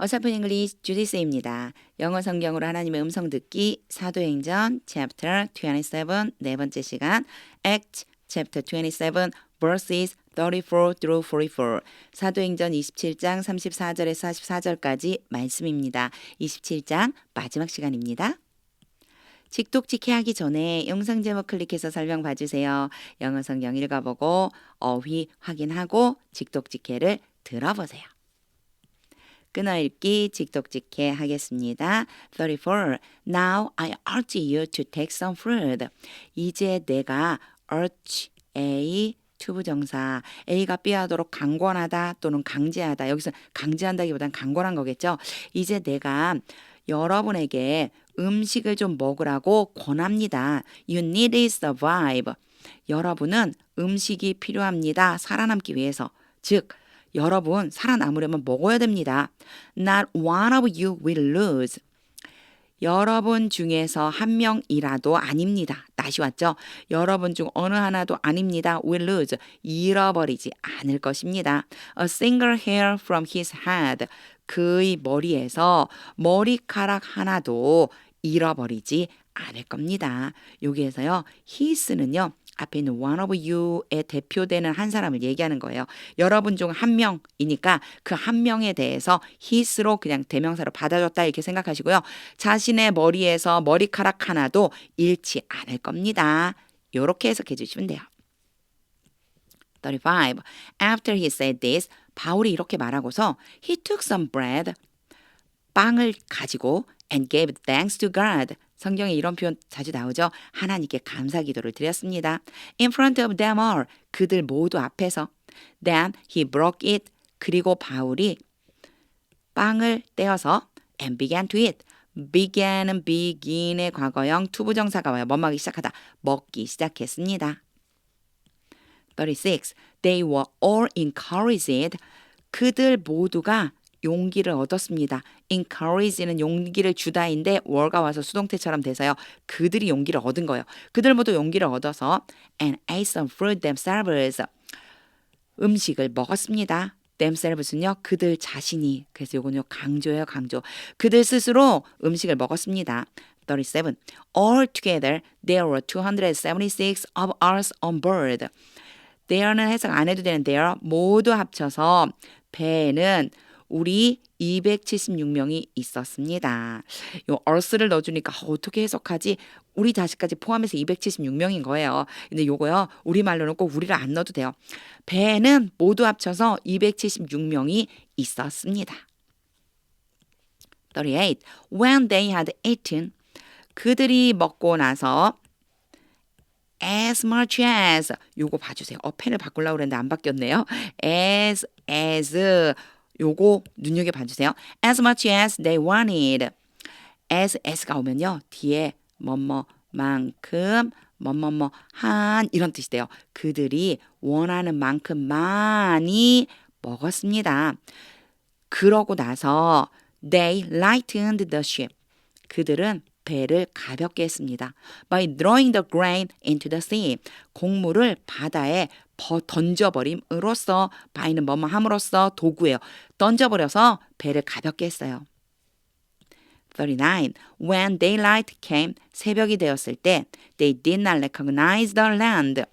어설픈 잉글리시 주디스입니다. 영어 성경으로 하나님의 음성 듣기 사도행전 chapter 27 네 번째 시간 Acts chapter 27 verses 34 through 44 사도행전 27장 34절에서 44절까지 말씀입니다. 27장 마지막 시간입니다. 직독직해 하기 전에 영상 제목 클릭해서 설명 봐주세요. 영어 성경 읽어보고 어휘 확인하고 직독직해를 들어보세요. 끊어읽기 직독직해 하겠습니다. 34. Now I urge you to take some fruit. 이제 내가 urge, A, 투부정사, A가 B하도록 강권하다 또는 강제하다. 여기서 강제한다기보단 강권한 거겠죠. 이제 내가 여러분에게 음식을 좀 먹으라고 권합니다. You need to survive. 여러분은 음식이 필요합니다. 살아남기 위해서. 즉, 여러분 살아남으려면 먹어야 됩니다. Not one of you will lose. 여러분 중에서 한 명이라도 아닙니다. 다시 왔죠? 여러분 중 어느 하나도 아닙니다. will lose. 잃어버리지 않을 것입니다. A single hair from his head. 그의 머리에서 머리카락 하나도 잃어버리지 않을 겁니다. 여기에서요. his는요. 앞에 있는 one of you에 대표되는 한 사람을 얘기하는 거예요. 여러분 중 한 명이니까 그 한 명에 대해서 his로 그냥 대명사로 받아줬다 이렇게 생각하시고요. 자신의 머리에서 머리카락 하나도 잃지 않을 겁니다. 이렇게 해석해 주시면 돼요. 35. After he said this, 바울이 이렇게 말하고서 he took some bread, 빵을 가지고 and gave thanks to God. 성경에 이런 표현 자주 나오죠. 하나님께 감사 기도를 드렸습니다. In front of them all. 그들 모두 앞에서. Then he broke it. 그리고 바울이 빵을 떼어서 and began to eat. began은 begin의 과거형 투부정사가 와요. 뭐하기 시작하다. 먹기 시작했습니다. 36. They were all encouraged. 그들 모두가 용기를 얻었습니다. encourage는 용기를 주다인데 월가 와서 수동태처럼 돼서요. 그들이 용기를 얻은 거예요. 그들 모두 용기를 얻어서 and ate some fruit themselves. 음식을 먹었습니다. themselves는요. 그들 자신이. 그래서 요거는요. 강조예요. 강조. 그들 스스로 음식을 먹었습니다. 37. All together there were 276 of us on board. there는 해석 안 해도 되는 there 모두 합쳐서 배에는 우리 276명이 있었습니다. 요 us를 넣어주니까 어떻게 해석하지? 우리 자식까지 포함해서 276명인 거예요. 근데 요거요. 우리말로는 꼭 우리를 안 넣어도 돼요. 배에는 모두 합쳐서 276명이 있었습니다. 38. When they had eaten, 그들이 먹고 나서 as much as 요거 봐주세요. 펜을 바꾸려고 그랬는데 안 바뀌었네요. as 요거 눈여겨봐주세요. As much as they wanted. as가 오면요. 뒤에 뭐뭐만큼 뭐뭐뭐한 이런 뜻이 돼요. 그들이 원하는 만큼 많이 먹었습니다. 그러고 나서 they lightened the ship. 그들은 배를 가볍게 했습니다. By throwing the grain into the sea. 곡물을 바다에 던져버림으로써 by는 뭐뭐 함으로써 도구예요. 던져버려서 배를 가볍게 했어요. 39. When daylight came, 새벽이 되었을 때 they did not recognize the land.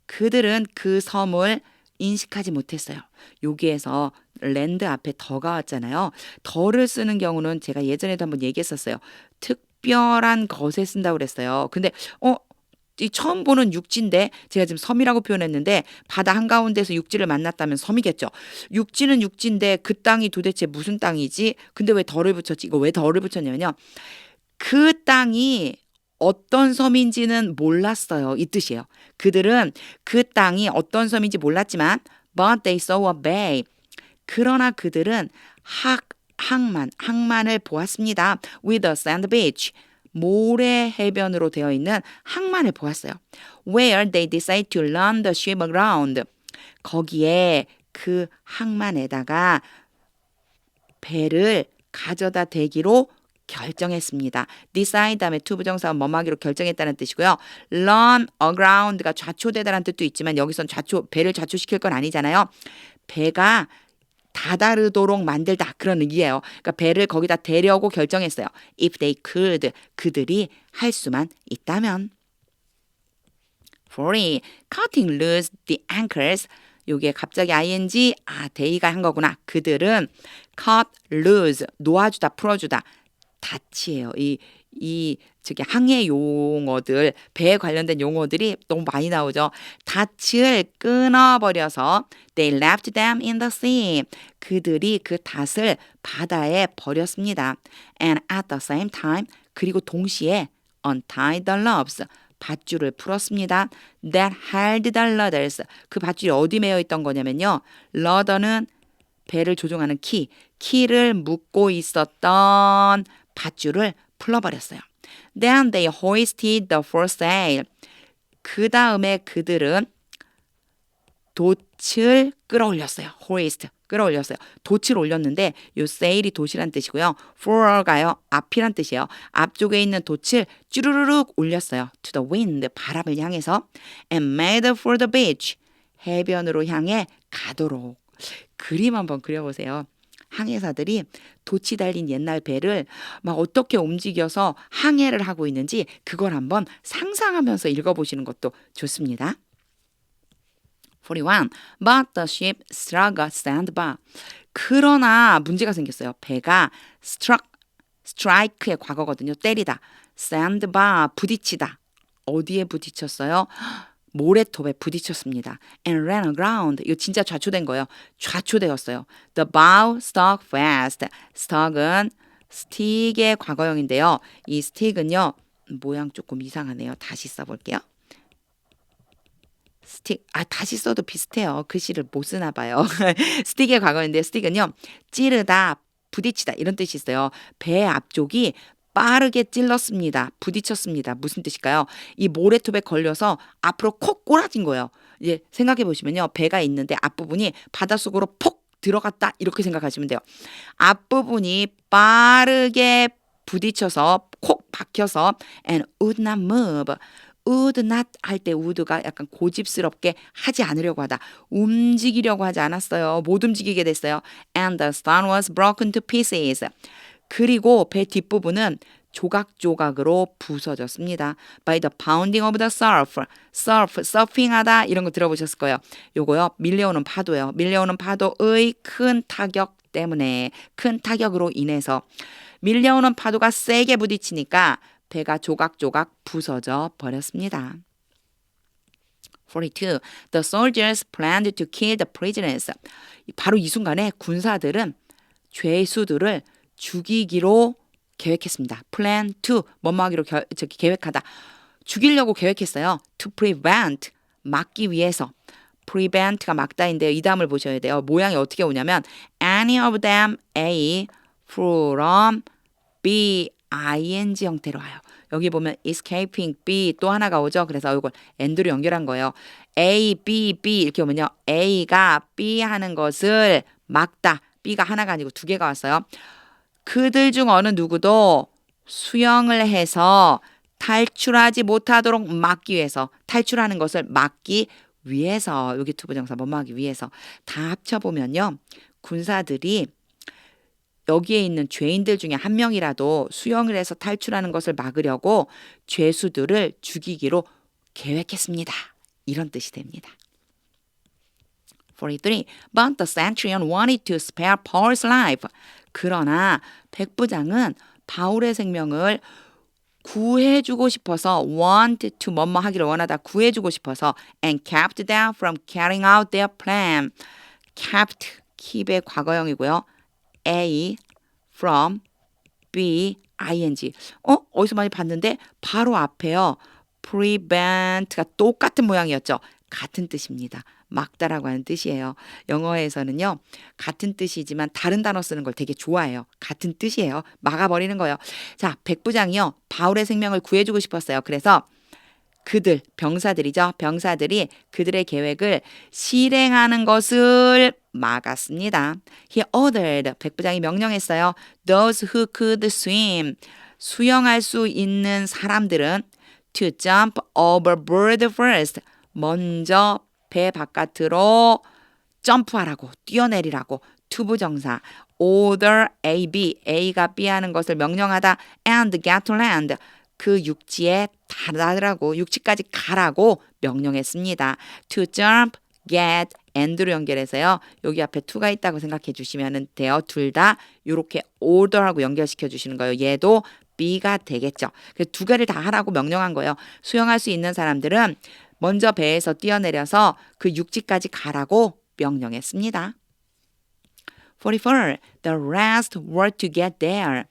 그들은 그 섬을 인식하지 못했어요. 여기에서 랜드 앞에 더가 왔잖아요. 더를 쓰는 경우는 제가 예전에도 한번 얘기했었어요. 특별한 것에 쓴다고 그랬어요. 근데 이 처음 보는 육지인데 제가 지금 섬이라고 표현했는데 바다 한가운데서 육지를 만났다면 섬이겠죠. 육지는 육지인데 그 땅이 도대체 무슨 땅이지? 근데 왜 덜을 붙였지? 이거 왜 덜을 붙였냐면요. 그 땅이 어떤 섬인지는 몰랐어요. 이 뜻이에요. 그들은 그 땅이 어떤 섬인지 몰랐지만 but they saw a bay. 그러나 그들은 항만을 보았습니다. with a sand beach. 모래 해변으로 되어 있는 항만을 보았어요. Where they decided to run the ship aground. 거기에 그 항만에다가 배를 가져다 대기로 결정했습니다. decide 다음에 투부정사가 뭐하기로 결정했다는 뜻이고요. run aground가 좌초되다라는 뜻도 있지만 여기선 배를 좌초시킬 건 아니잖아요. 배가 다다르도록 만들다 그런 의미예요. 그러니까 배를 거기다 대려고 결정했어요. If they could, 그들이 할 수만 있다면. 40. Cutting loose the anchors. 요게 갑자기 ing, they가 한 거구나. 그들은 cut loose, 놓아주다, 풀어주다. 닷이에요. 저기 항해 용어들, 배에 관련된 용어들이 너무 많이 나오죠. 닷을 끊어버려서 they left them in the sea. 그들이 그 닷을 바다에 버렸습니다. And at the same time, 그리고 동시에 untied the ropes. 밧줄을 풀었습니다. That held the ladders. 그 밧줄이 어디 매여 있던 거냐면요. rudder는 배를 조종하는 키를 묶고 있었던 밧줄을 풀어버렸어요. Then they hoisted the foresail. 그 다음에 그들은 돛을 끌어올렸어요. hoist, 끌어올렸어요. 돛을 올렸는데 요 sail이 돛이란 뜻이고요. for가요, 앞이란 뜻이에요. 앞쪽에 있는 돛을 쭈르르륵 올렸어요. to the wind, 바람을 향해서. and made for the beach. 해변으로 향해 가도록. 그림 한번 그려보세요. 항해사들이 돛이 달린 옛날 배를 막 어떻게 움직여서 항해를 하고 있는지 그걸 한번 상상하면서 읽어보시는 것도 좋습니다. 41. But the ship struck a sandbar. 그러나 문제가 생겼어요. 배가 strike의 과거거든요. 때리다. sandbar, 부딪히다. 어디에 부딪혔어요? 모래톱에 부딪혔습니다. And ran aground. 이거 진짜 좌초된 거예요. 좌초되었어요. The bow stuck fast. stuck은 stick의 과거형인데요. 이 stick은요. 모양 조금 이상하네요. 다시 써볼게요. 스틱, 다시 써도 비슷해요. 글씨를 못 쓰나 봐요. 스틱의 과거인데 스틱은요. 찌르다, 부딪히다 이런 뜻이 있어요. 배 앞쪽이 빠르게 찔렀습니다. 부딪혔습니다. 무슨 뜻일까요? 이 모래톱에 걸려서 앞으로 콕 꼬라진 거예요. 이제 생각해 보시면요. 배가 있는데 앞부분이 바닷속으로 폭 들어갔다 이렇게 생각하시면 돼요. 앞부분이 빠르게 부딪혀서 콕 박혀서 and would not move. would not 할 때 would가 약간 고집스럽게 하지 않으려고 하다. 움직이려고 하지 않았어요. 못 움직이게 됐어요. And the stone was broken to pieces. 그리고 배 뒷부분은 조각조각으로 부서졌습니다. By the pounding of the surf. 서핑하다 이런 거 들어보셨을 거예요. 요거요. 밀려오는 파도예요. 밀려오는 파도의 큰 타격 때문에 큰 타격으로 인해서 밀려오는 파도가 세게 부딪히니까 배가 조각조각 부서져 버렸습니다. 42. The soldiers planned to kill the prisoners. 바로 이 순간에 군사들은 죄수들을 죽이기로 계획했습니다. plan to 뭐뭐하기로 계획하다. 죽이려고 계획했어요. to prevent 막기 위해서. prevent가 막다인데요. 이 다음을 보셔야 돼요. 모양이 어떻게 오냐면 any of them A from B ing 형태로 와요. 여기 보면 escaping B 또 하나가 오죠. 그래서 이걸 and로 연결한 거예요. A, B, B 이렇게 오면요. A가 B 하는 것을 막다. B가 하나가 아니고 두 개가 왔어요. 그들 중 어느 누구도 수영을 해서 탈출하지 못하도록 막기 위해서 탈출하는 것을 막기 위해서 여기 투부정사 뭐뭐하기 위해서 다 합쳐보면요. 군사들이 여기에 있는 죄인들 중에 한 명이라도 수영을 해서 탈출하는 것을 막으려고 죄수들을 죽이기로 계획했습니다. 이런 뜻이 됩니다. 43. But the centurion wanted to spare Paul's life. 그러나 백부장은 바울의 생명을 구해주고 싶어서 want to 뭐뭐 하기를 원하다 구해주고 싶어서 and kept them from carrying out their plan. kept, keep의 과거형이고요. A, from, B, ing. 어디서 많이 봤는데 바로 앞에요. prevent가 똑같은 모양이었죠. 같은 뜻입니다. 막다라고 하는 뜻이에요. 영어에서는요. 같은 뜻이지만 다른 단어 쓰는 걸 되게 좋아해요. 같은 뜻이에요. 막아버리는 거예요. 자, 백부장이요. 바울의 생명을 구해주고 싶었어요. 그래서 그들, 병사들이죠. 병사들이 그들의 계획을 실행하는 것을 막았습니다. He ordered, 백부장이 명령했어요. Those who could swim, 수영할 수 있는 사람들은 to jump overboard first, 먼저 배 바깥으로 점프하라고, 뛰어내리라고 투부정사 order A, B, A가 B 하는 것을 명령하다 and get to land 그 육지에 달하라고 육지까지 가라고 명령했습니다. to jump, get, and로 연결해서요. 여기 앞에 to가 있다고 생각해 주시면 돼요. 둘 다 이렇게 order하고 연결시켜 주시는 거예요. 얘도 B가 되겠죠. 그래서 두 개를 다 하라고 명령한 거예요. 수영할 수 있는 사람들은 먼저 배에서 뛰어내려서 그 육지까지 가라고 명령했습니다. 44. The rest were to get there.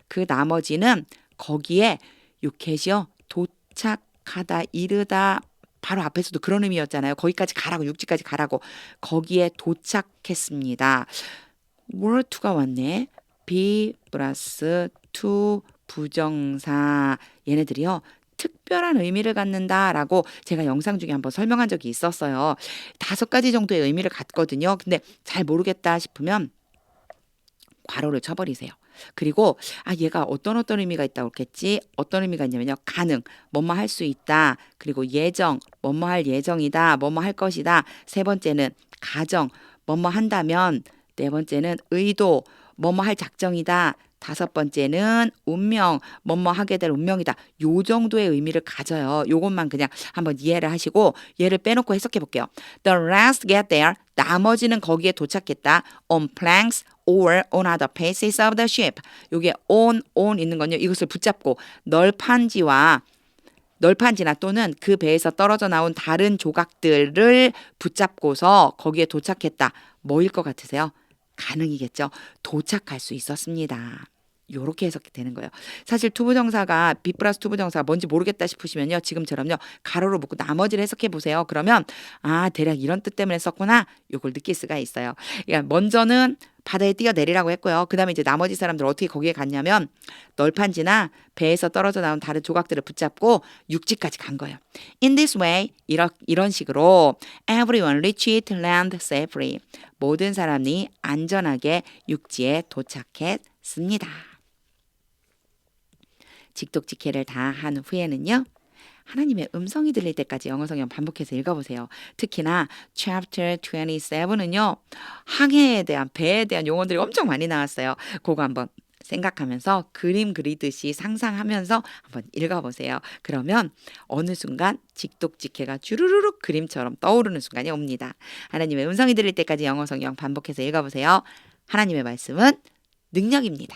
그 나머지는 거기에 요켓이요. 도착하다, 이르다 바로 앞에서도 그런 의미였잖아요. 거기까지 가라고, 육지까지 가라고. 거기에 도착했습니다. were to가 왔네. be 플러스 to 부정사 얘네들이요. 특별한 의미를 갖는다라고 제가 영상 중에 한번 설명한 적이 있었어요. 5가지 정도의 의미를 갖거든요. 근데 잘 모르겠다 싶으면 괄호를 쳐버리세요. 그리고 얘가 어떤 의미가 있다고 그랬겠지? 어떤 의미가 있냐면요. 가능, 뭐뭐 할 수 있다. 그리고 예정, 뭐뭐 할 예정이다. 뭐뭐 할 것이다. 세 번째는 가정, 뭐뭐 한다면. 네 번째는 의도, 뭐뭐 할 작정이다. 5번째는 운명, 뭐뭐 하게 될 운명이다. 요 정도의 의미를 가져요. 요것만 그냥 한번 이해를 하시고 얘를 빼놓고 해석해 볼게요. The rest get there. 나머지는 거기에 도착했다. On planks or on other pieces of the ship. 요게 on 있는 건요. 이것을 붙잡고 널판지나 또는 그 배에서 떨어져 나온 다른 조각들을 붙잡고서 거기에 도착했다. 뭐일 것 같으세요? 가능이겠죠. 도착할 수 있었습니다. 요렇게 해석이 되는 거예요. 사실 투부정사가 be 플러스 투부정사가 뭔지 모르겠다 싶으시면요. 지금처럼요. 가로로 묶고 나머지를 해석해 보세요. 그러면 대략 이런 뜻 때문에 썼구나. 요걸 느낄 수가 있어요. 그러니까 먼저는 바다에 뛰어내리라고 했고요. 그 다음에 이제 나머지 사람들 어떻게 거기에 갔냐면 널판지나 배에서 떨어져 나온 다른 조각들을 붙잡고 육지까지 간 거예요. In this way, 이런 식으로 everyone reached land safely. 모든 사람이 안전하게 육지에 도착했습니다. 직독직해를 다 한 후에는요. 하나님의 음성이 들릴 때까지 영어 성경 반복해서 읽어보세요. 특히나 chapter 27은요. 항해에 대한 배에 대한 용어들이 엄청 많이 나왔어요. 그거 한번 생각하면서 그림 그리듯이 상상하면서 한번 읽어보세요. 그러면 어느 순간 직독직해가 주르르륵 그림처럼 떠오르는 순간이 옵니다. 하나님의 음성이 들릴 때까지 영어 성경 반복해서 읽어보세요. 하나님의 말씀은 능력입니다.